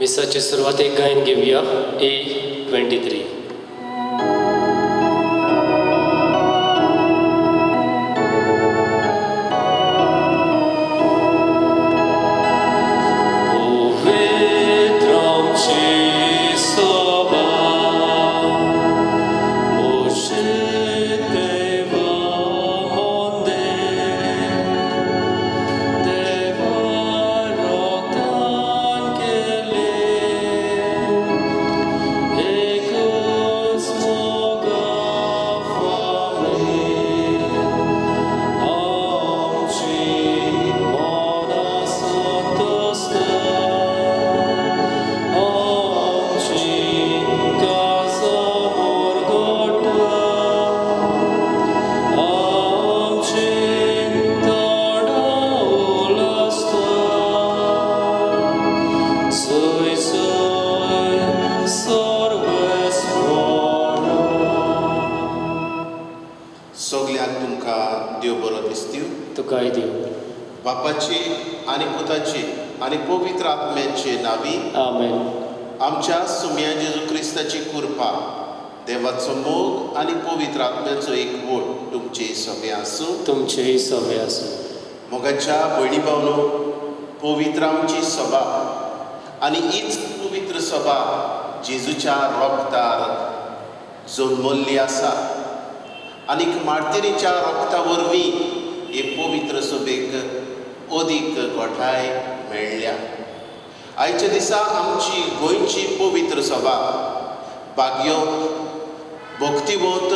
मिसाचे सुरवातेक गायन घेवया A23. सगल्यांक तुमकां देव बरो दिसतीव. तुकाय देव. बापाची आनी पुताची आनी पवित्र आत्म्याचे नावी. आमेन. आमच्या सुम्या जेजू क्रिस्ताची कृपा, देवाचो मोग आनी पवित्र आत्म्याचो एकवट तुमचे सगळे आसूं. तुमचेय सगळे आसूं. मोगाच्या भयणी भावनो, पवित्र आमची सभा आनी हीच पवित्र सभा जेजूच्या रोगतार जल्मल्ली आसा आनीक मार्तिरीच्या रोगता वरवीं हे पवित्र सभेक अदीक गोठाय मेळ्ळ्या. आयच्या दिसा आमची गोंयची पवित्र सभा बागयो भक्तिवंत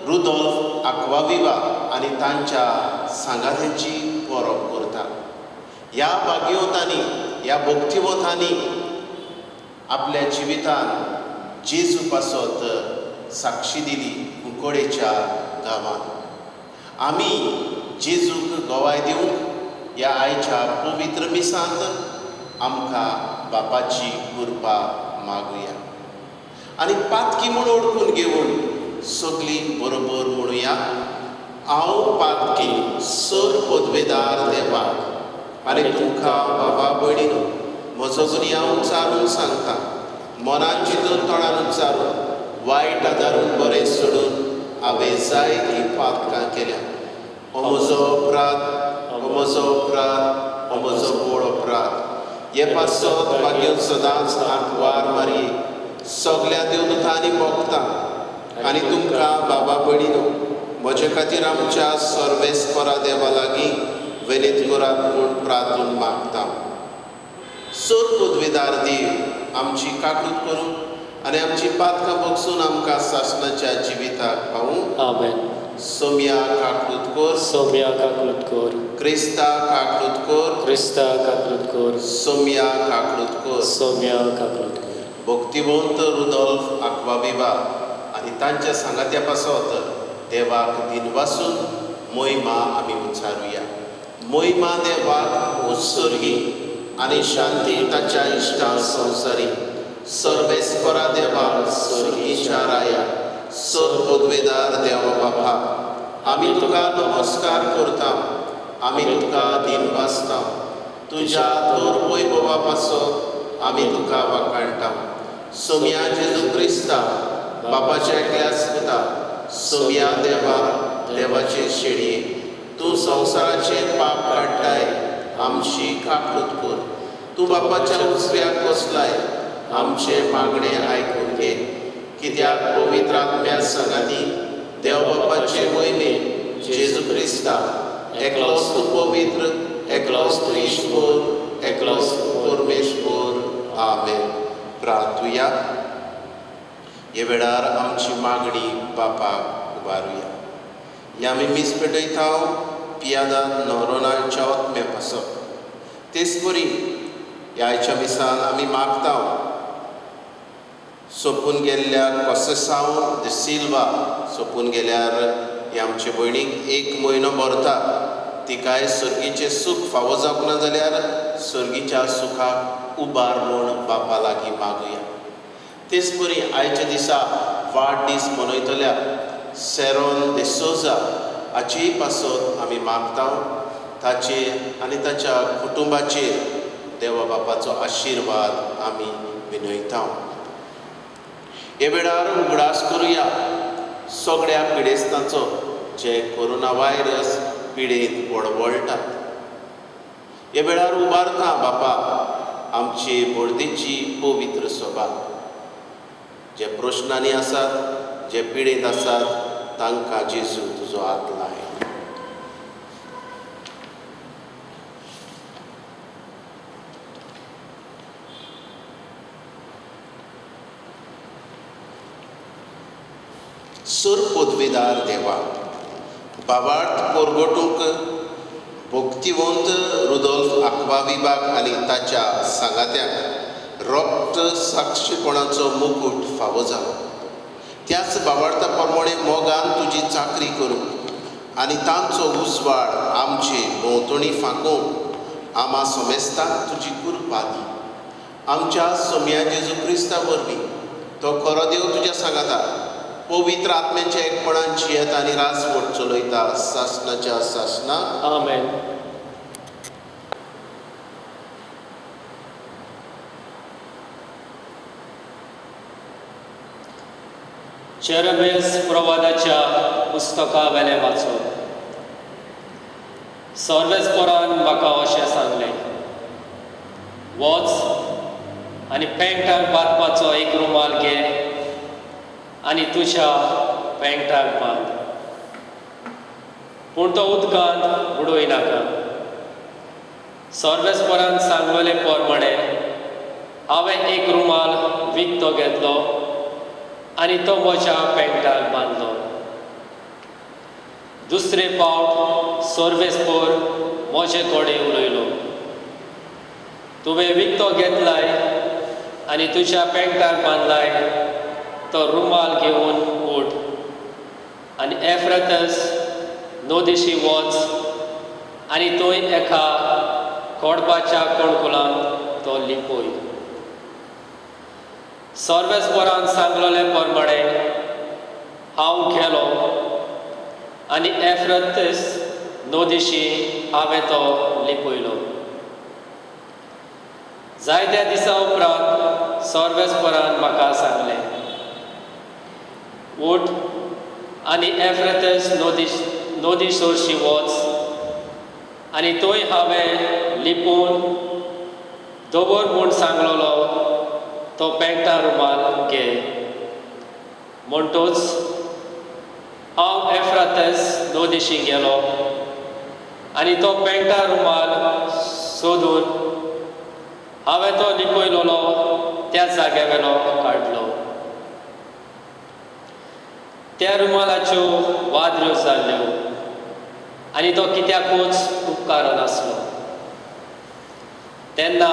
रुदोल्फ आक्वाविवा आनी तांच्या सांगात्यांची परब करता. ह्या बागयोतांनी, ह्या भक्तिवंतांनी आपल्या जिवितान जेजू पासत साक्षी दिली कुंकोडेच्या गांवांत. आमी जेजूक गोवाय दिवंक ह्या आयच्या पवित्र मिसांत आमकां बापाची कृपा मागुया आनी पातकी म्हूण ओळखून घेवन सगळीं बरोबर म्हणुया. हांव पातकी सर पदवेदार देवाक आनी तुमकां बाबा भयणीनो म्हजो गुनी हांव उच्चारून सांगता. मनान चिंतून तोंडान उच्चारून वायट आदारून बरें सोडून हांवें जायतीं पातकां केल्या. हो म्हजो अपराध, हो म्हजो अपराध, हो म्हजो व्हड अपराध. हे पासत मागीर सदांच आंतवार मारी सगल्या देवदूतांनी भोगता आनी तुमकां बाबा भयणीनो म्हजे खातीर आमच्या सर्वेस्परा देवा लागीं विनीत करात म्हूण प्रार्थून मागता. सर पदवेदार देव आमची काकूट करूं आनी आमची पातकां बगसून आमकां सासणाच्या जिविताक पावूं. आमेन. सोम्या काकूट कर. सोम्या काकूट कर. क्रिस्ता काकूट कर. क्रिस्ता काकूट कर. सोम्या काकूट कर. सोम्या काकूट कर. भक्तिवंत रुदोल्फ आक्वाविवा आनी तांच्या सांगात्या पासत देवाक दिनवासून मोहिमा आमी उच्चारुया. मोहिमा देवाक उत्सर्गी आनी शांती ताच्या इश्टा संवसारी. सर्वेस्परा देवाक स्वर्गीच्या राया. सर पदवेदार देवा बापा, आमी तुका नमस्कार करता. आमी तुका दिनवासता. तुज्या थोर वैभवा पासत आमी तुका वाखाणटा. सोम्या जेजू क्रिस्ता बापाच्या एकल्याच पुता, सोम्या देवा देवाचे शेळये, तूं संवसाराचे पाप काडटाय, आमची काकूट कर. तूं बापाच्या उजव्याक बसलाय, आमचे मागणे आयकून घे. कित्याक पवित्र आत्म्या सांगाती देव बापाचे मोहिमे जेजू क्रिस्ता एकलोच तूं पवित्र, एकलोच तूं ईश्वर, एकलोच परमेश्वर. आमेन. प्रार्थुया. हे वेळार आमची मागणी बापाक उबारुया. ह्या आमी मीस पेटयता पियादाद नोरोनाच्या ओत्म्या पासत. तेच परी ह्या आयच्या मिसान आमी मागता सोपून गेल्ल्या कोसेसांव de सिल्वा सोपून गेल्यार हे आमचे भयणीक 1 म्हयनो भरता. तिकाय सर्गीचें सूख फावो जावंक ना जाल्यार सर्गीच्या सुखाक उबार म्हूण बापा लागीं मागुया. तेच परी आयच्या दिसा वाडदीस मनयतल्या सेरोन de सोजा हाची पासत आमी मागता ताचे आनी ताच्या कुटुंबाचेर देवा बापाचो आशिर्वाद आमी विनयता. हे वेळार उगडास करुया सगळ्या पिडेस्तांचो जे कोरोना व्हायरस पिडेंत वळवळटात. हे वेळार उबारता बापा आमची बोडदेची पवित्र सभा. जे प्रश्नांनी आसात, जे पिडेंत आसात, तांकां जेजू तुजो हात लाय. सर पदवीदार देवा, बाबार्थ पोरगोटूक भक्तिवंत रुदोल्फ आक्वाविबाग आनी ताच्या सांगात्यांक रोगट साक्षीपणाचो मुकूट फावो जालो. त्याच बाबार्था प्रमाणे मोगान तुजी चाकरी करूंक आनी तांचो उजवाड आमचे भोंवतणी फांकूंक आमा समेस्तांक तुजी कृपा दी. आमच्या सोम्या जेजू क्रिस्ता वरवीं तो खरो देव तुज्या सांगाता पवित्र आत्म्याच्या एकपणान जियेत आनी राजवट चलयता सासणाच्या सासना. आमेन. चेरेमियास प्रवादाच्या पुस्तका वेलें वाचून सर्वेस्परान म्हाका अशें सांगलें, वच आनी पेंटाक बांदपाचो एक रुमाल घे आनी तुज्या पेंटाक बांद, पूण तो उदकांत बुडोय नाका. सर्वेस्परान सांगलेले प्रमाणे हांवें एक रुमाल विकतो घेतलो आनी तो म्हज्या पेंटाक बांदलो. दुसरे फावट सर्वेस्पर म्हजे कडेन उलयलो, तुवें विकतो घेतलाय आनी तुज्या पेंटाक बांदलाय, तो रुमाल घेवन उठ आनी एफ्रातस नोदेशी वच आनी थंय एका कोडपाच्या कणकुलांत तो लिपय. सर्वेस्परान सांगलेले प्रमाणे हांव गेलो आनी एफ्रातस नोदेशी हांवें तो लिपयलो. जायत्या दिसां उपरांत सर्वेस्परान म्हाका सांगलें, उठ आनी एफ्रातस नोदेशोरशी वच आनी थंय हांवें लिपून दवर म्हूण सांगलोलो तो पेंटा रुमाल घे. म्हणटूच हांव एफ्रातस नोदेशी गेलो आनी तो पेंटा रुमाल सोदून हांवें तो लिपयलोलो त्या जाग्यावेलो काडलो. त्या रुमालाच्यो वादऱ्यो जाल्ल्यो आनी तो कित्याकूच उपकारो नासलो. तेन्ना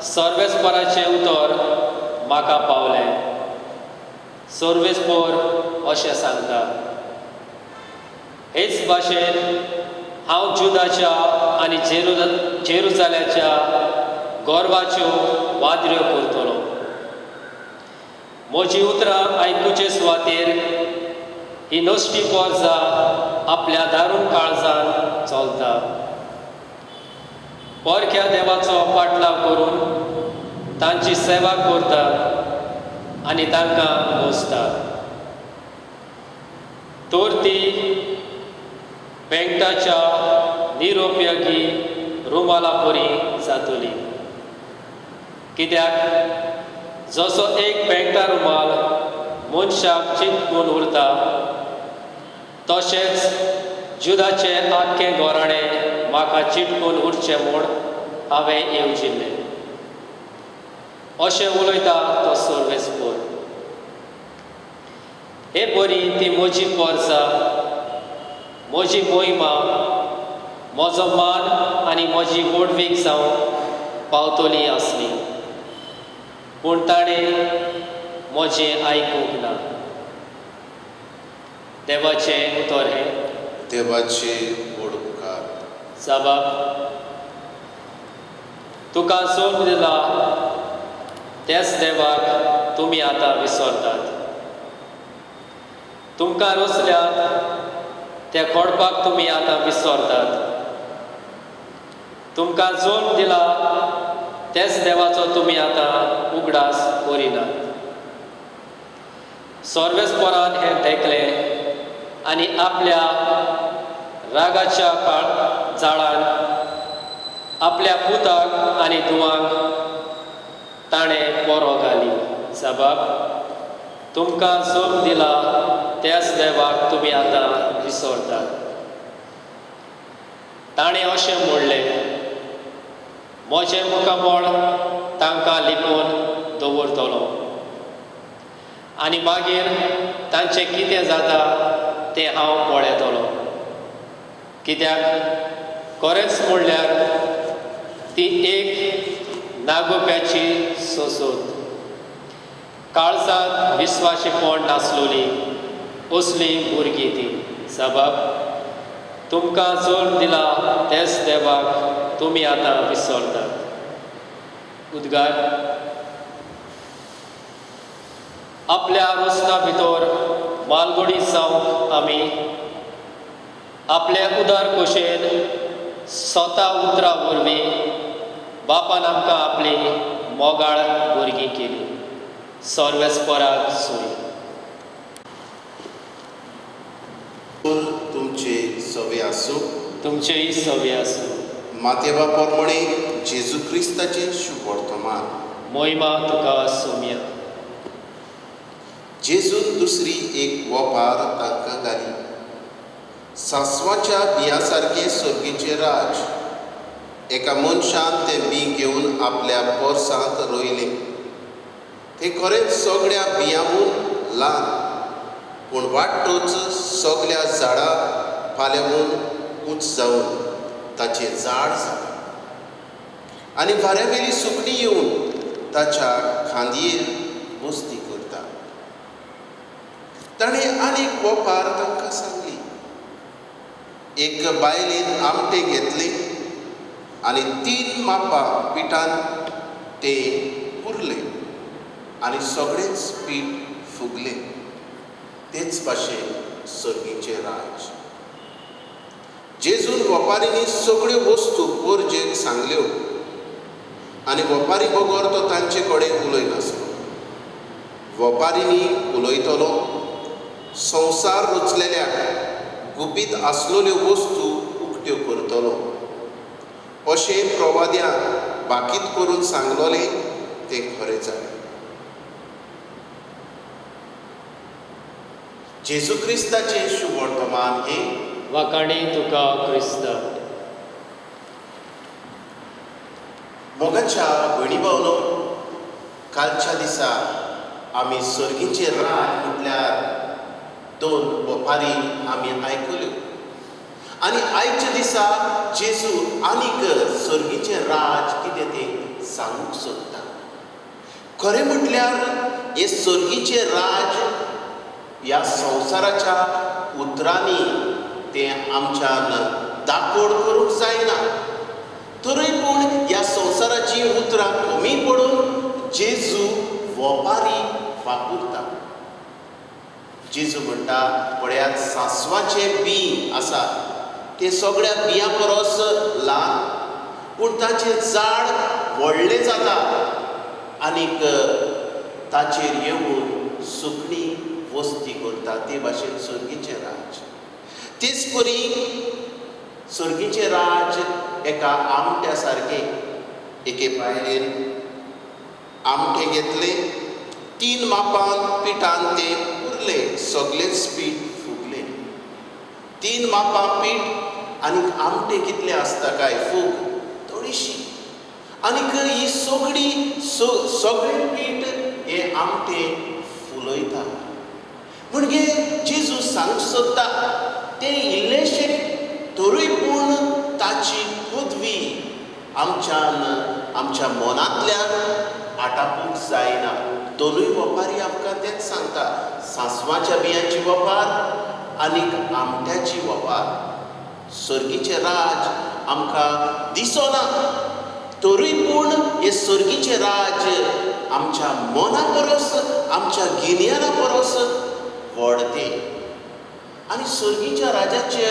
सर्वेस्पराचें उतर म्हाका पावलें. सर्वेस्पर अशें सांगता, हेच भाशेन हांव जुदाच्या आनी जेरुजाल्याच्या गोरवाच्यो वादऱ्यो करतलो. म्हजी उतरां आयकुचे सुवातेर ही नश्टी पोरजां आपल्या दारूण काळजान चलता. परक्या देवाचो पाटलाव करून तांची सेवा करता आनी तांकां मोजता. तर ती पेंटाच्या निरुपयोगी रुमाला परी जातली. कित्याक जसो एक पेंटा रुमाल मनशाक चिंतून उरता, तशेंच जुदाचे आख्खें गोराणें म्हाका चिंतून उरचें म्हूण हांवें येवजिल्लें. अशें उलयता तो सर्वेस्पर. हे बरी ती म्हजी पोरजां, म्हजी मोहिमा, म्हजो मान आनी म्हजी वडवीक जावन पावतली आसली, पूण ताणें म्हजें आयकूंक ना. देवाचें उतर हें. देवाचे व्हड उपकार. जबाब, तुका सोम दिला त्याच देवाक तुमी आतां विसरतात. तुमकां रोसल्यात त्या खोडपाक तुमी आतां विसरतात. तुमकां जोड दिला तेच देवाचो तुमी आतां उगडास करिनात. सर्वेस्परान हें देखलें आनी आपल्या रागाच्या जाळान आपल्या पुताक आनी धुवांक ताणें पोरो घाली. सबब तुमकां सूख दिला त्याच देवाक तुमी आतां विसरतात. ताणें अशें म्हणलें, म्हजें मुखामोळ तांकां लिपोवन दवरतलो आनी मागीर तांचें कितें जाता तें हांव पळयतलो. कित्याक खरेंच म्हणल्यार ती एक नागोप्याची सोसूत, काळजांत विस्वाशीपण नासलोली असली भुरगीं ती. सबब तुमकां जोर दिला तेच देवाक तुमी आतां विसरतात. उद्गार. आपल्या रोसना भितर मालगुडी जावंक आमी आपले उदार खोशेन स्वता उतरा वरवीं बापान आमकां आपली मोगाळ भुरगीं केली. सर्वेस्पराक सोय. तुमचे सवे आसूं. तुमचेय सवे आसूं. मातेवा पोरमणे जेजू क्रिस्ताचें शुभ वर्तमान. मोहिमा तुका सोम्या. जेजून दुसरी एक वोपार तांकां घाली. सांसवाच्या बिया सारकें सर्गीचें राज एका मनशान तें बी घेवन आपल्या पोरसांत रोयलें. तें खरेंच सगळ्या बियांहून ल्हान, पूण वाडटोच सगळ्या झाडां फाल्यावून उंच जावन ताचें झाड जालें आनी वाऱ्यावेली सुकणीं येवन ताच्या खांदयेर बसती करता. ताणें आनीक वोपार तांकां सांगली. एक बायलेन आमटें घेतलें आनी 3 मापां पिठान तें पुरलें आनी सगळेंच पीठ फुगलें. तेच भाशेन सर्गीचें राज. जेजून वेपारींनी सगळ्यो वस्तू गरजेक सांगल्यो आनी वेपारी बगर तो तांचे कडेन उलयनासलो. वेपारींनी उलयतलो, संवसार रुचलेल्याक गुपीत आसलेल्यो वस्तू उक्त्यो करतलो. अशें प्रवाद्यान बाकीत करून सांगलोलें तें खरें जालें. जेजू क्रिस्ताचें शुभ वर्तमान हे वाकाणी तुका क्रिस्त. मोगाच्या भयणी भावनो, कालच्या दिसा आमी सर्गीचें राज म्हटल्यार 2 वेपारी आमी आयकल्यो आनी आयच्या दिसा जेजू आनीक सर्गीचें राज कितें तें सांगूंक सोदता. खरें म्हटल्यार हे सर्गीचें राज ह्या संवसाराच्या उतरांनी तें आमच्यान दाखोड करूंक जायना. तरी पूण ह्या संवसाराची उतरां कमी पडून जेजू वेपारी वापरता. जेजू म्हणटा, पळयात सांसवाचें बी आसा तें सगळ्या बियां परस ल्हान, पूण ताचें झाड व्हडलें जाता आनीक ताचेर येवन सुकणीं वस्ती करता. ते भाशेन सर्गीचें राज. तेच परी सर्गीचें राज एका आमट्या सारकें. एके बायलेन आमटें घेतलें, 3 मापान पिठान तें पुरलें, सगळेंच पीठ फुगलें. 3 मापां पीठ आनीक आमटें कितलें आसता काय? फूग थोडीशी. आनीक ही सगळें पीठ हें आमटें फुलयता. म्हणजे जेजू सांगूंक सोदता तें इल्लेशें, तरी पूण ताची पदवी आमच्या मनांतल्यान आटापूंक जायना. दोनूय वेपारी आमकां तेंच सांगता, सांसवाच्या बियांची वेपार आनीक आमट्याची वेपार. सर्गीचें राज आमकां दिसना, तरी पूण हे सर्गीचें राज आमच्या मना परस, आमच्या गिन्याना परस व्हडतें. आनी सर्गीच्या राजाचे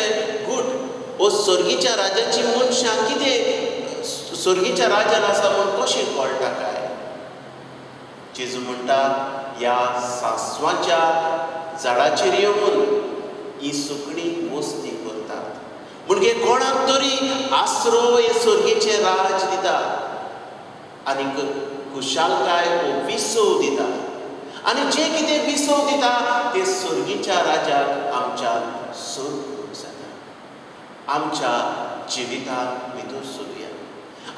गूट ओ सर्गीच्या राजाची मनशां कितें स्वर्गीच्या राज्यान आसा म्हूण कशें कळटा काय? जेजू म्हणटा, ह्या सांसवाच्या झाडाचेर येवन ही सुकणीं वस्ती करतात. म्हणजे कोणाक तरी आसरो हे स्वर्गीचे राज दिता आनीक खुशालकाय हो विसव दिता. आनी जे कितें विसव दिता ते स्वर्गीच्या राजाक आमच्या सोद करूंक जाता. आमच्या जिवितांत भितर सोदुया.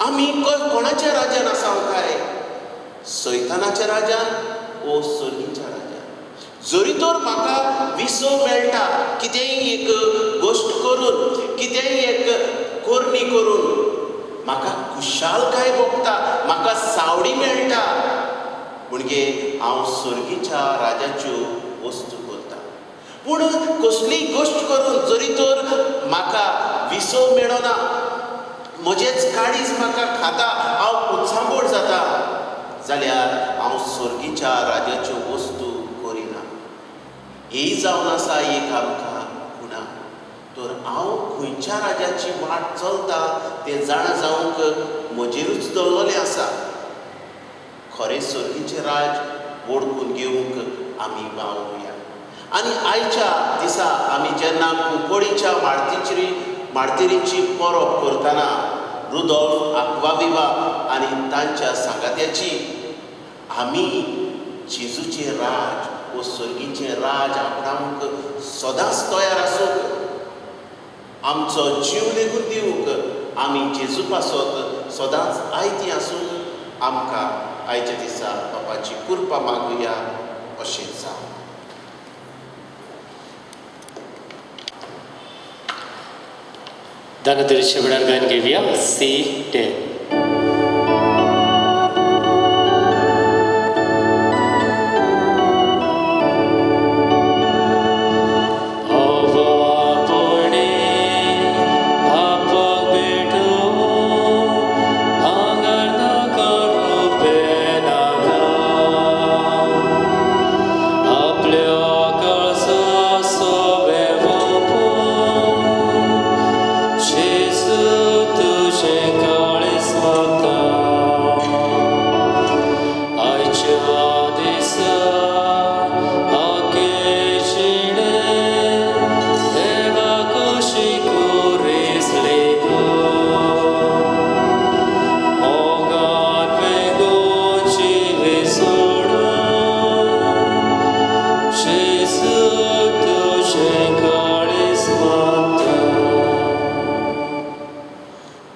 आमी कोणाच्या राजान आसांव काय? सैतानाच्या राजान वो स्वर्गीच्या राजान? जरी तर म्हाका विसव मेळटा, कितेंय एक गोश्ट करून, कितेंय एक कोरणी करून म्हाका खुशालकाय भोगता, म्हाका सावडी मेळटा, म्हणजे हांव स्वर्गीच्या राजाच्यो वस्तू करता. पूण कसलीय गोश्ट करून जरी तर म्हाका विसव मेळना, म्हजेच काळीज म्हाका खाता, हांव उत्सांबोड जाता, जाल्यार हांव स्वर्गीच्या राजाच्यो वस्तू करिना. ही जावन आसा एक आमकां खुणा. तर हांव खंयच्या राजाची वाट चलता तें जाण जावंक म्हजेरूच दवरलें आसा. खरें स्वर्गीचें राज ओळखून घेवंक आमी वावुया. आनी आयच्या दिसा आमी जेन्ना कुंकळीच्या मार्तिरीची परब करतना रुदोल्फ आक्वाविवा आनी तांच्या सांगात्याची आमी जेजूचें राज वो स्वर्गीचें राज आपणावंक सदांच तयार आसूंक, आमचो जीव लेगून दिवंक आमी जेजू पासत सदांच आयतीं आसूंक आमकां आयच्या दिसा बापाची कृपा मागुया. अशें जावं. दानोदरीच्या वेळार गायन घेवया C10.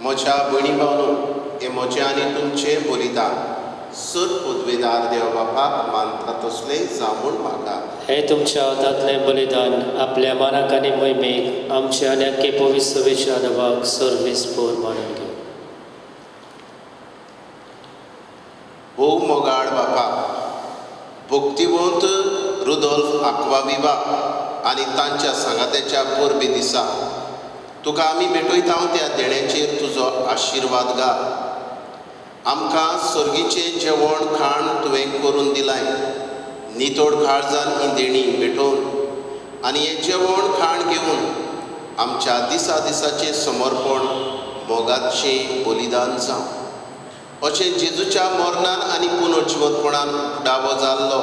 म्हज्या भयणी भावनो, हें म्हजें आनी तुमचें बलिदान सत पदवेदार देव बापाक मानता तसलें जावून म्हाका. हे तुमच्या हातांतलें बलिदान आपल्या मानाक आनी मोहिमेक आमच्या आनी आख्खे पवित्र सभेच्या नवाक सर्वेस्पोर मानून घेव. भोव मोगाळ बापा, भक्तिवंत रुदोल्फ आक्वाविवा आनी तांच्या सांगात्याच्या परबी दिसा तुका आमी भेटयता त्या देण्याचेर तुजो आशिर्वाद घाल. आमकां सर्गीचें जेवण खाण तुवें करून दिलाय. नितोड काळजान ही देणी भेटोवन आनी हें जेवण खाण घेवन आमच्या दिसा दिसाचें समर्पण मोगाचें बलिदान जावं. अशें जेजूच्या मरणान आनी पुनर्जिवंतपणान उक्तावो जाल्लो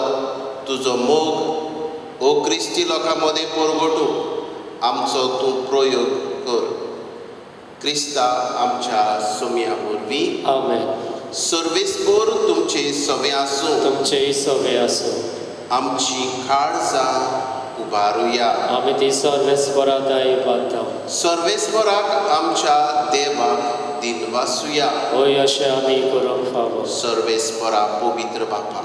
तुजो मोग ओ क्रिस्ती लोकां मदें परगटूं आमचो तूं प्रयोग कर. क्रिस्ता आमच्या सोम्या वरवीं. आमेन. सर्वेस्पोर तुमचे सवे आसूं. तुमचेय सवे आसूं. आमची काळजां उबारुया. आमी ती सर्वेस्पराताय पावता. सर्वेस्पराक आमच्या देवाक दिनवासुया. होय अशें आमी करूंक फावो. सर्वेस्परा पवित्र बापा,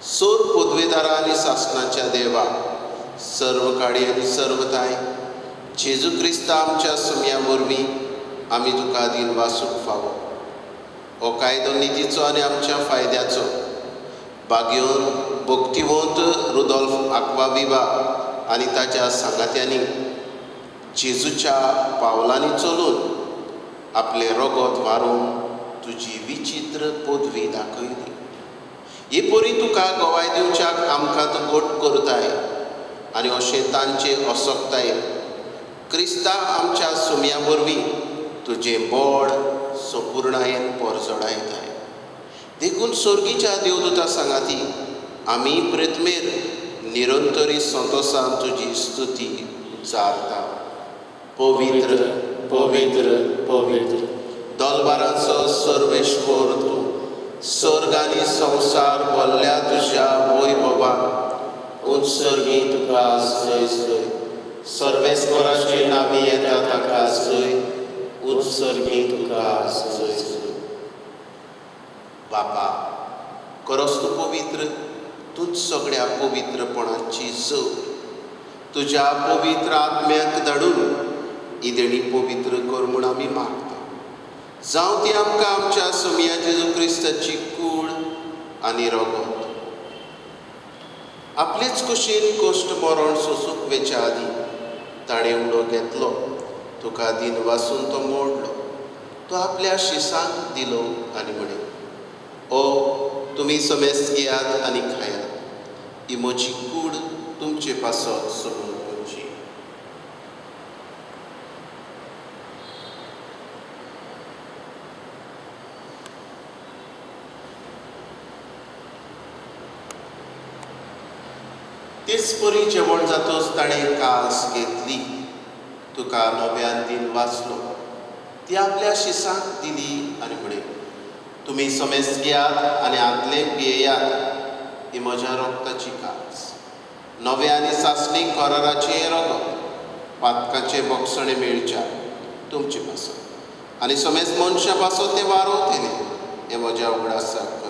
सोर पदवेदारा आनी शासनाच्या देवा, सर्व काळी आनी सर्वताय जेजू क्रिस्ता आमच्या सुम्या वरवीं आमी तुका दिनवासूक फावो. हो कायदो नितीचो आनी आमच्या फायद्याचो भाग्योन भक्तिवंत रुदोल्फ आक्वाविवा आनी ताच्या सांगात्यांनी जेजूच्या पावलांनी चलून आपले रगत मारून तुजी विचित्र पदवी दाखयली. ही परी तुका गोवाय दिवच्याक आमकां तूं घोट करताय आनी अशें तांचे असोकताय क्रिस्ता आमच्या सुम्या वरवीं तुजें बोड संपूर्णायेन पोरजोडायताय. देखून स्वर्गीच्या देवदूता सांगाती आमी प्रथमेर निरंतरी संतोषान तुजी स्तुती उच्चारता. पवित्र पवित्र पवित्र दलबाराचो सर्वेश्वर तूं, स्वर्ग आनी संवसार भरल्या तुज्या वैभवान उत्सर्गी तुका जय जय. सर्वेस्वराचे नामी येता ताका जय, उत्सर्गी तुका जय जय. बापा, खरोच तूं पवित्र, तूंच सगळ्या पवित्रपणाची जोड. तुज्या पवित्र आत्म्याक धाडून इदेणी पवित्र कर म्हूण आमी मागता. जावं ती आमकां आमच्या सोमया जेजू क्रिस्ताची कूड आनी रगत. आपलेच कुशीन कश्ट मरण सोंसूंक वेच्या आदी ताणें उडो घेतलो. तुका दिन वासून तो मोडलो. तो आपल्या शिसांक दिलो आनी म्हणे, ओ तुमी समेस्त घेयात आनी खायात. ही म्हजी कूड तुमचे पासत समून करची. तेच परी जेवण जातोच ताणें कास घेतली. तुका नव्यान दिन वाचलो. ती आपल्या शिसांक दिली आनी म्हणे, तुमी समेस्त घेयात आनी आदले पियेयात. ही म्हज्या रोगताची कास. नवे आनी सासणीक कराराचे रगत. पातकाचे बोगसणे मेळच्या तुमचे पासत आनी समेस्त मनशां पासत तें वारोवतले. हें म्हज्या उगडासाक करा.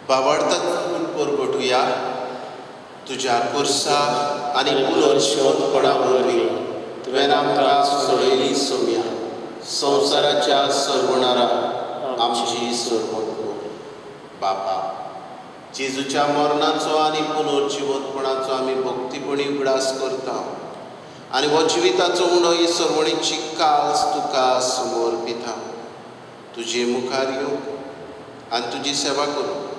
बावडतात परगटुया तुज्या कुर्सा आनी पुनर्जीवनपणा वरवीं तुवें आमकां सोडयली सोम्या. संवसाराच्या सर्वणारा आमची सर्वण कर. बापा, जेजूच्या मरणाचो आनी पुनर्जीवनपणाचो आमी भक्तीपणी उगडास करता आनी हो जिविताचो उंडो ही सर्वणीची काल्स तुका समर्पिता. तुजे मुखार येवंक आनी तुजी सेवा करूंक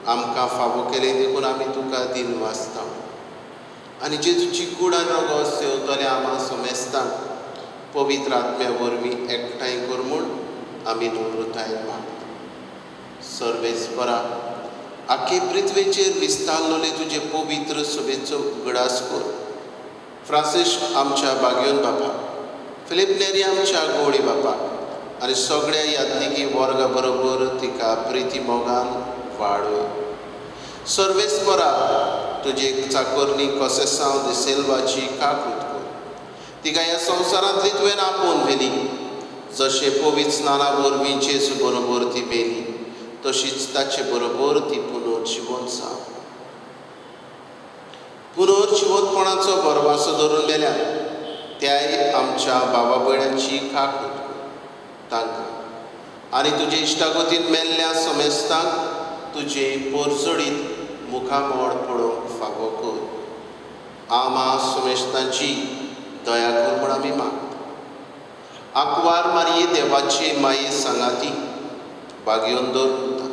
आमकां फावो केलें देखून आमी तुका दिन वाचता. आनी जेजूची कूड आनी रगत सेवतले आम्हा समेस्तांक पवित्र आत्म्या वरवीं एकठांय कर म्हूण आमी नम्रतायेन मागता. सर्वेस्परा, आख्खे पृथ्वेचेर विस्तारलोले तुजे पवित्र सभेचो उगडास कर. फ्रांसीस आमच्या बागयोन बापा, फिलीप नेरी आमच्या गोळी बापा आनी सगळ्या यात्रिकी वर्गा बरोबर तिका प्रिती मोगान वाडय. सर्वेस्परा, तुजे चाकरणी कोसेसांव दे सेल्वाची काकूट कर. तिका ह्या संवसारांतली तुवें आपोवन व्हेली. जशें पवित्र स्नाना वरवीं जेजू बरोबर ती पेली, तशीच ताचे बरोबर ती पुनर्जीवन जाव. पुनर्जीवनपणाचो बरवासो धरून मेल्यार त्याय आमच्या भावा भयणांची काकूट कर. तांकां आनी तुजे इश्टागतीन मेल्ल्या समेस्तांक तुजे पोरजोडीत मुखामोड पडोवंक फावो कर. आम्हा समेस्तांची दया कर म्हूण आमी मागता. आंकवार मारये देवाची माये सांगाती बागयोन दवरता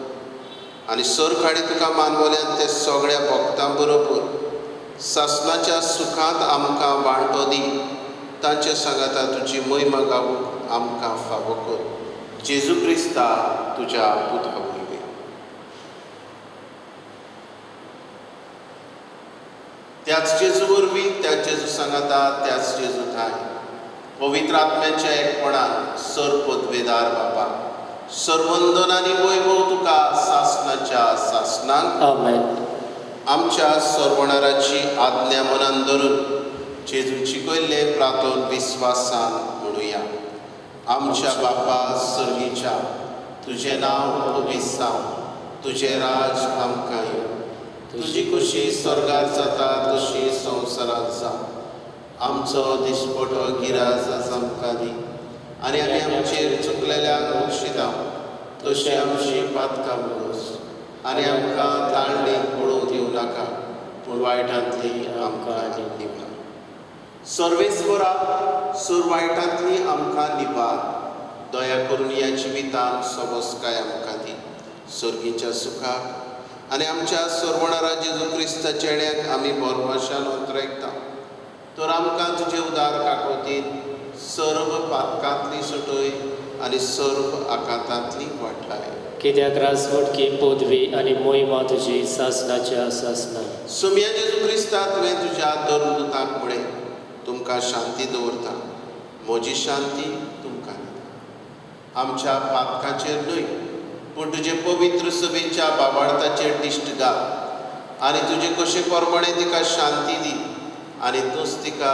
आनी सर खाडे तुका मानवल्यांत ते सगळ्या भक्तां बरोबर सासणाच्या सुखांत आमकां वांटो दी. तांचे सांगाता तुजी महिमा गावूंक आमकां फावो कर. जेजू क्रिस्ता तुज्या पुता वरवीं. त्याच जेजू वरवीं, त्याच जेजू सांगाता, त्याच जेजू थाय पवित्र आत्म्याच्या एकपणान सर पदवेदार बापा, सर्वंदन आनी वैभव तुका सासणाच्या सासणांक आमेन. आमच्या सर्वणाराची आज्ञा मनान धरून जेजू शिकयल्ले प्रार्थन विस्वासान म्हणुया. आमच्या बापा सर्गीच्या, तुजें नांव पवित्र जावं. तुजें राज आमकां येवं. तुजी खुशी स्वर्गांत जाता तशी संवसारांत जावं. आमचो दिसपटो गिराज आज आमकां दी आनी आमी आमचेर चुकलेल्यांक बक्षिता तशी आमची पातकां बरोस आनी आमकां ताळणेक पडोवंक दिवं नाका, पूण वायटांतली आमकां निबार. सर्वेस्वरा, सूर वायटांतली आमकां निबार. दया करून ह्या जिवितांत सबस्काय आमकां दी. सर्गीच्या सुखाक आनी आमच्या सोरवणारा जेजू क्रिस्ता चेड्याक आमी बोरमाशान उतरायता तर आमकां तुजे उदार काकोतीन सर्व पातकांतली सुटय आनी सर्व आकांतांतली वाटाय. कित्याक रासवटकी पदवी आनी मोहिमा तुजी सासणाच्या सासना. सुम्या जेजू क्रिस्ता तुवें तुज्या धर्मदुताक म्हळें तुमकां शांती दवरता, म्हजी शांती तुमकां दिता. आमच्या पातकांचेर न्हय पूण तुजे पवित्र सभेच्या बाबार्थाचेर दिश्ट घाल आनी तुजे कशे प्रमाणे तिका शांती दी आनी तूंच तिका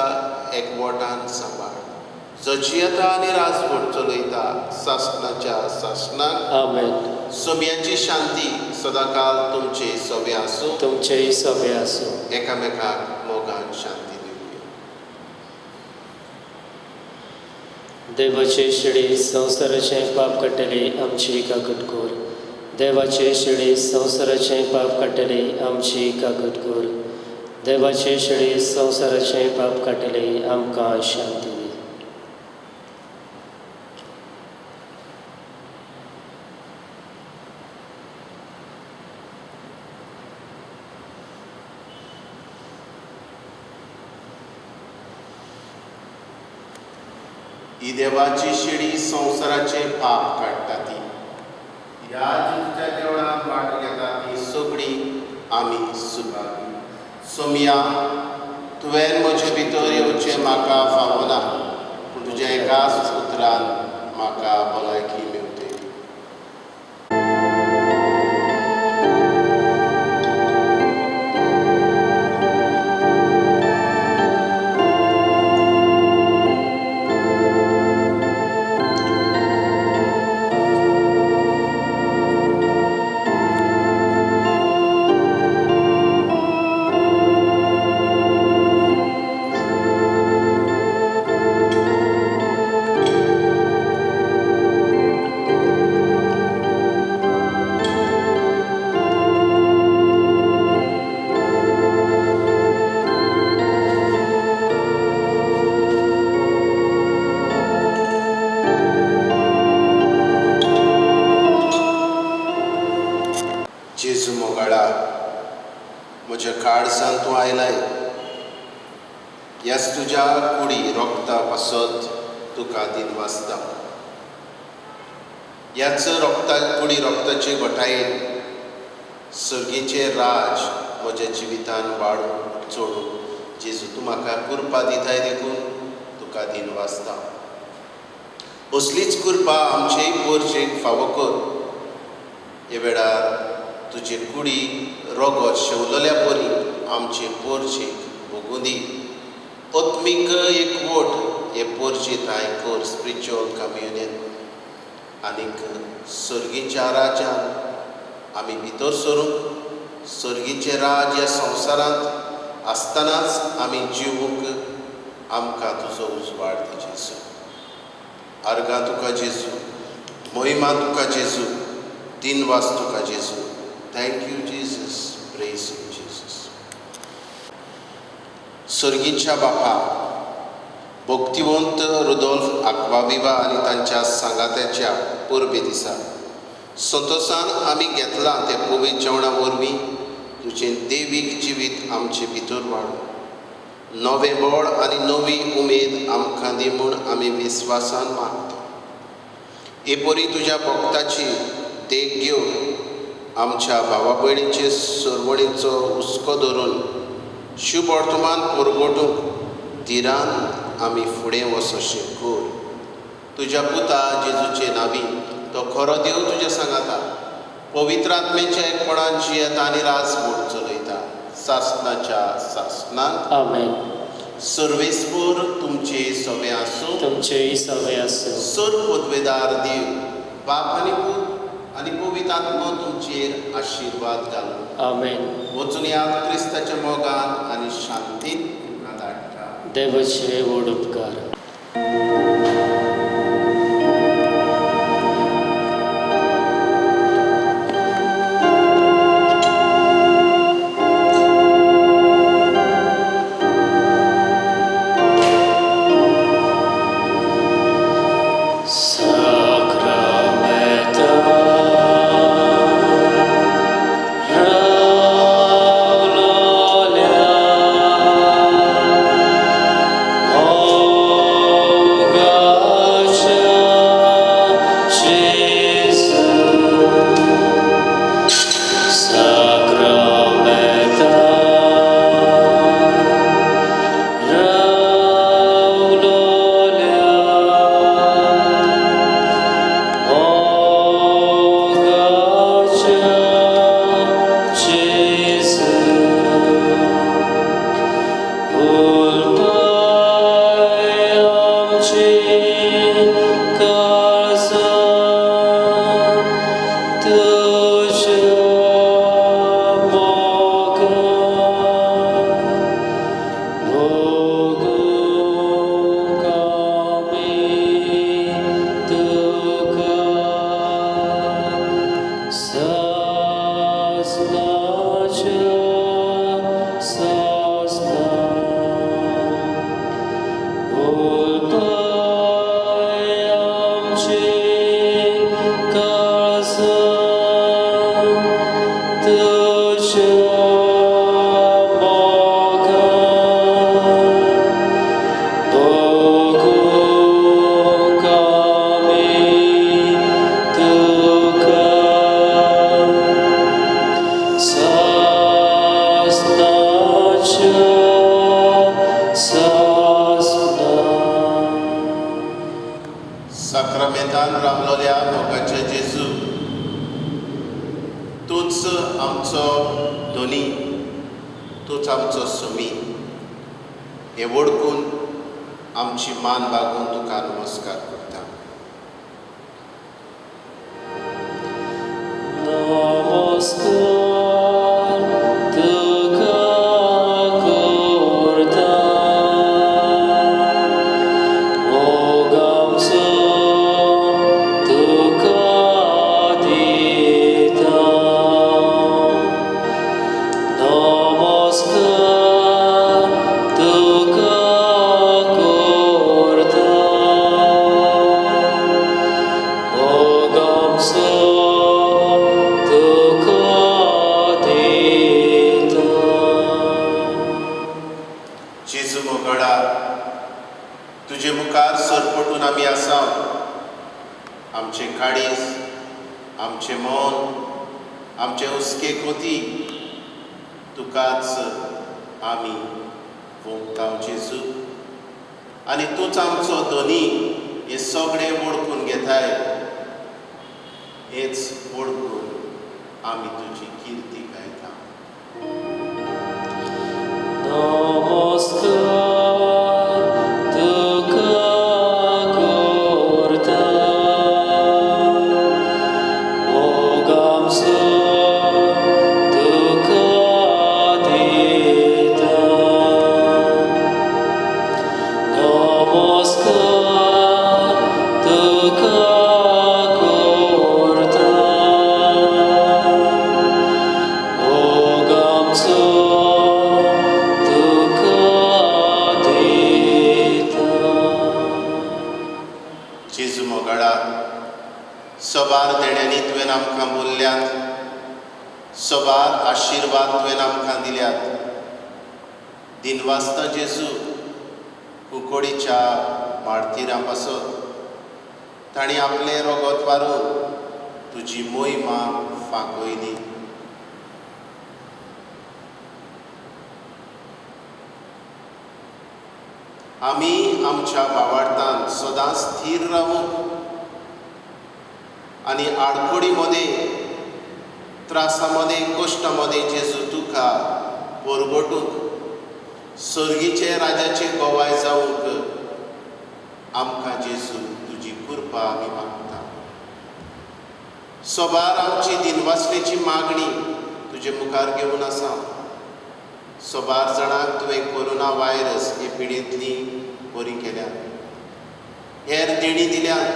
एकवटान सांबाळ. जची येता आनी राजवट चलयता सासणाच्या सासणाक. आमेन. सोम्याची शांती सदांकाल तुमचे सवे आसूं. तुमचेय सवे आसूं. एकामेकाक मोगान शांती दिवया. देवाचे शिडे संवसाराचें पाप काडटले आमची काकूट कोर. देवाचे शिडे संवसाराचें पाप काडटले आमची काकूट कोर. देवाचे शिडे संवसाराचें पाप काडटले आमकां शांती दी. ही देवाची शिडी संवसाराचे पाप काडटा ती. ह्या जेजूच्या देवळांत वाट घेता ती सगळीं आमी सुभागी. सोम्या तुवें म्हजे भितर येवचें म्हाका फावना पूण तुज्या एकाच उतरान म्हाका भलायकी मेवतली. जेजू मोगाळा म्हज्या काळजांत तूं आयलाय. ह्याच तुज्या कुडी रोगता पासत तुका दिनवासता. ह्याच कुडी रोगताचे घोटायेन सर्गीचे राज म्हज्या जिवितान वाडूं चोडूं जेजू तूं म्हाका कृपा दिताय देखून तुका दिनवासता. असलीच कृपा आमचेय पोरचेक फावो कर. हे वेळार तुजे कुडी रोगत शेवलेल्या परी आमचे पोरचेक भोगूं दी. आत्मीक एकवट हे पोरचेताय कर स्पिरिच्युअल कम्युनियन. आनीक सर्गीच्या राज्यान आमी भितर सरूंक सर्गीचे राज ह्या संवसारांत आसतनाच आमी जिवूंक आमकां तुजो उजवाड दी जेजू. आर्गां तुका जेजू, मोहिमा तुका जेजू, दिनवास तुका जेजू. Thank you, Jesus. Praise you, Jesus. सर्गीच्या बापा भक्तिवंत रुदोल्फ आक्वाविवा आनी तांच्या सांगात्याच्या परबे दिसा संतोशान आमी घेतलां ते पवित्र जेवणा वरवीं तुजें देवीक जिवीत आमचे भितर वाडूं नवें बळ आनी नवी उमेद आमकां दी म्हूण आमी विस्वासान मागता. हे परी तुज्या भक्ताची देख घेवन आमच्या भावा भयणीचे सरवणीचो हुस्को धरून शुभ वर्तमान परगटूंक तिरान आमी फुडें वचोशें कर. तुज्या पुता जेजूचे नांवी तो खरो देव तुज्या सांगाता पवित्र आत्मेच्या एकपणान जियेता आनी राजवट चलयता सासणाच्या सासणाक. आमेन. सर्वेस्पर तुमचे सवे आसूं. तुमचेय सवे आसूं. सर पदवेदार देव बाप आनी पूत आनी पवित्र आत्मा तुमचेर आशिर्वाद घालूं. आमेन. वचून याद क्रिस्ताच्या मोगान आनी शांतीन तुमकां धाडटा. देवाचे व्हड उपकार. आमचो धोनी, तूंच आमचो सुमी. हे वळखून आमची मान बागून तुका नमस्कार करता. नमस्कार तुका करता, मोग आमचो तुका दिता. नमस्कार तुका करता, मोग आमचो तुका दिता. जेजू मोगडा, तुजे मुखार सरपटून आमी आसा. आमचे काळीज, आमचे मन, आमचे हुस्के कोती तुकाच आमी भोगता जेजू. आनी तूंच आमचो धोनी हे सगळे वळखून घेताय. हेच वळखून आमी तुजी किर्ती गायता. नमस्कार तुका करता, मोग आमचो तुका दिता. नमस्कार तुका करता, मोग आमचो तुका दिता. जेजू मोगडा, सोबार देण्यांनी तुवें आमकां बोल्ल्यात, सोबार आशिर्वाद तुवें आमकां दिल्यात. दिनवासता जेजू, कुंकोडीच्या मार्तिरां पासत तांणी आपलें रोगोत वारून तुजी मोहिमा फांकयली. आमी आमच्या भावार्थान सदां स्थिर रावूंक आनी आडखोडीमध्ये, त्रासामध्ये, कश्टामध्ये जेजू तुका परगटूंक, सर्गीचे राजाचे गोवाय जावंक आमकां जेजू तुजी कृपा आमी मागता. सोबार आमची दिनवासणेची मागणी तुजे मुखार घेवन आसा. सोबार जाणांक तुवें कोरोना वायरस हे पिडेंतली बरी केल्या, हेर देणी दिल्यात,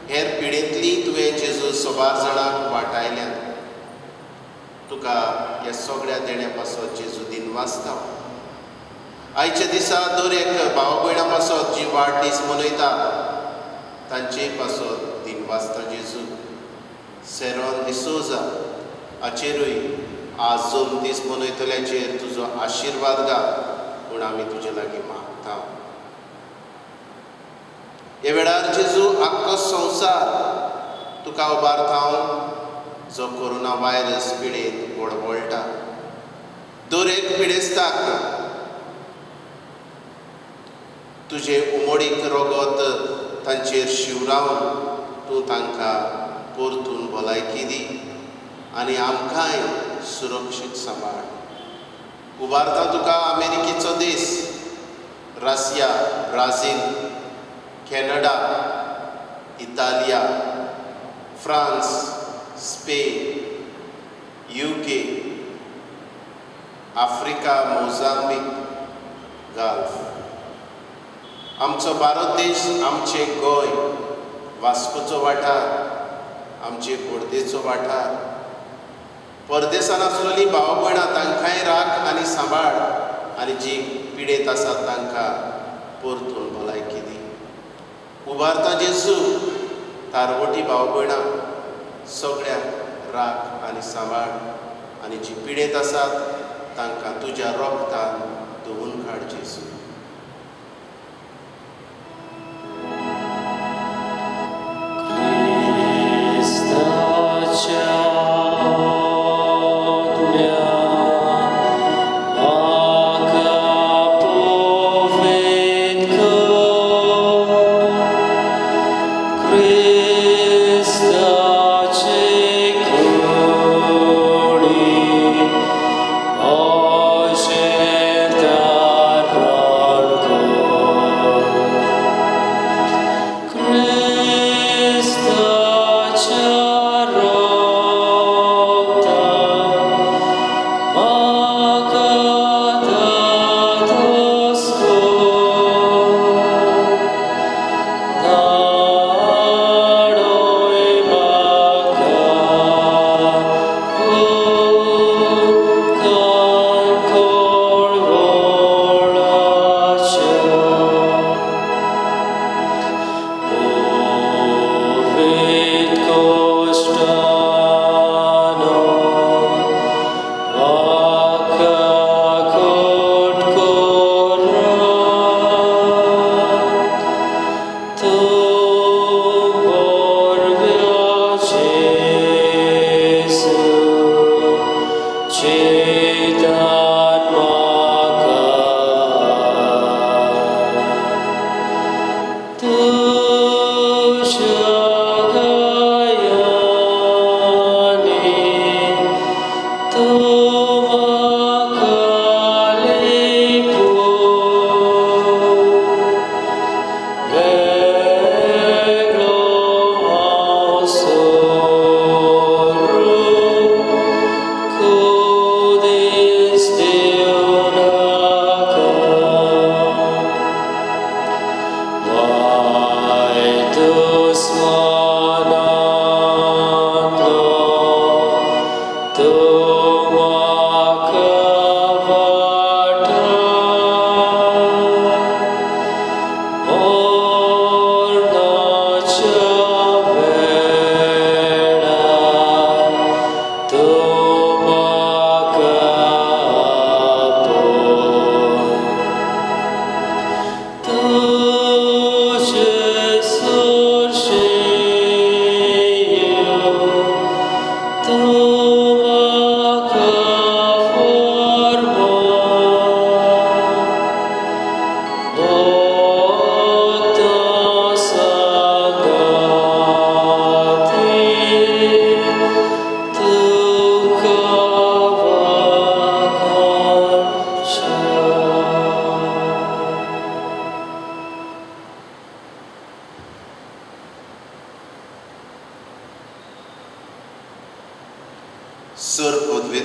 हेर पिडेंतली तुवें जेजू सोबार जाणांक वाटायल्यात. तुका ह्या सगळ्या देण्या पासत जेजू दिनवासता. आयच्या दिसा दर एक भाव भयणां पासत जी वाडदीस मनयता तांचे पासत दिनवासता जेजू. सेरोन डिसोजा हाचेरूय आज जोम दीस मनयतल्याचेर तुजो आशिर्वाद घाल म्हूण आमी तुजे लागीं मागता. हे वेळार जेजू आख्खो संवसार तुका उबारता, जो कोरोना वायरस पिडेंत वळवळटा. दर एक पिडेस्ताक तुजे उमोडीक रोगोत तांचेर शिवरावन तूं तांकां परतून भलायकी दी आनी आमकांय सुरक्षीत सांबाळ. उबारता तुका अमेरिकेचो देश, Russia, Brazil, Canada, Italia, France, Spain, UK, Africa, Mozambique, Gulf. आमचो भारत देश, आमचे गोंय, वास्कोचो वाठार, आमचे बोर्देचो वाठार, परदेसान आसलेलीं भाव भयणां तांकांय राख आनी सांबाळ आनी जी पिडेत आसात तांकां परतून भलायकी दी. उबारता जेजू तारवटी भाव भयणां सगळ्यांक राख आनी सांबाळ आनी जी पिडेत आसात तांकां तुज्या रोगतान धुवून काड जेजू. Christace Kuri.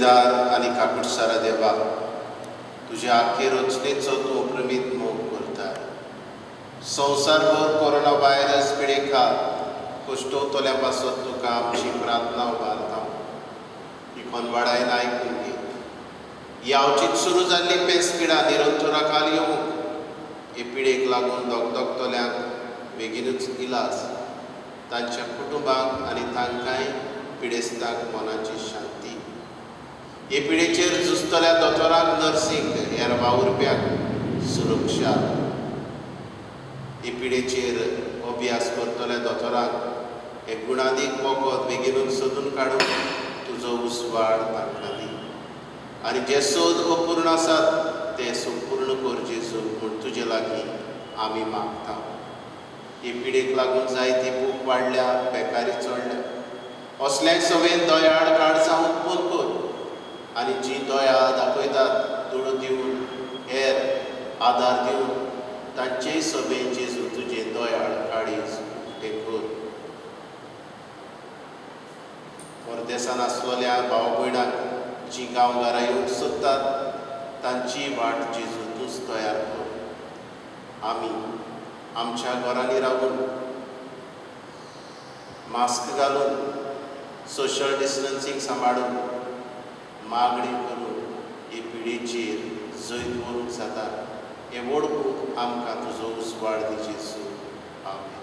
उजेडार आनी काकुटसारा देवा, तुज्या आख्खे रचनेचो तूं अप्रमीत मोग करता. संवसारभर कोरोना व्हायरस पिडेका कश्टवतल्या पासत तुका आमची प्रार्थना उबारता. ही खनवाडायन आयकून घे. यावचीत सुरू जाल्ली पेस पिडा निरंतराकाल येवंक, हे पिडेक लागून दोगदोगतल्यांक बेगीनूच इलाज, तांच्या कुटुंबाक आनी तांकांय पिडेस्तांक मोनाची शांती. हे पिडेचेर झुजतल्या दोतोरांक नर्सींक, हेर वावुरप्यांक सुरक्षा. हे पिडेचेर अभ्यास करतल्या दोतोरांक हे गुणादीक वखद बेगीनूच सोदून काडून तुजो उजवाड तांकां दी. आनी जे सोद अपूर्ण आसात ते संपूर्ण कर जेजू म्हूण तुजे लागीं आमी मागता. हे पिडेक लागून जायती भूक वाडल्या, बेकारी चडल्या. असल्याय सवेन दोयाळ काळजां उत्पन्न कर आनी जी दोया दाखयतात दुडो दिवन, हेर आदार दिवन, तांचेय सभेन जेजू तुजे दोयाळ काळीज उक्तें कर. परदेसान आसलोल्या भाव भयणांक जीं गांवघरां येवंक सोदतात, तांची वाट जेजू तूंच तयार कर. आमी आमच्या घरांनी रावून मास्क घालून, सोशल डिस्टन्सींग सांबाळून, मागणी करून हे पिडेचेर जैत व्हरूंक जाता. हे वळखूंक आमकां तुजो उजवाड दी जेजू. आमीन.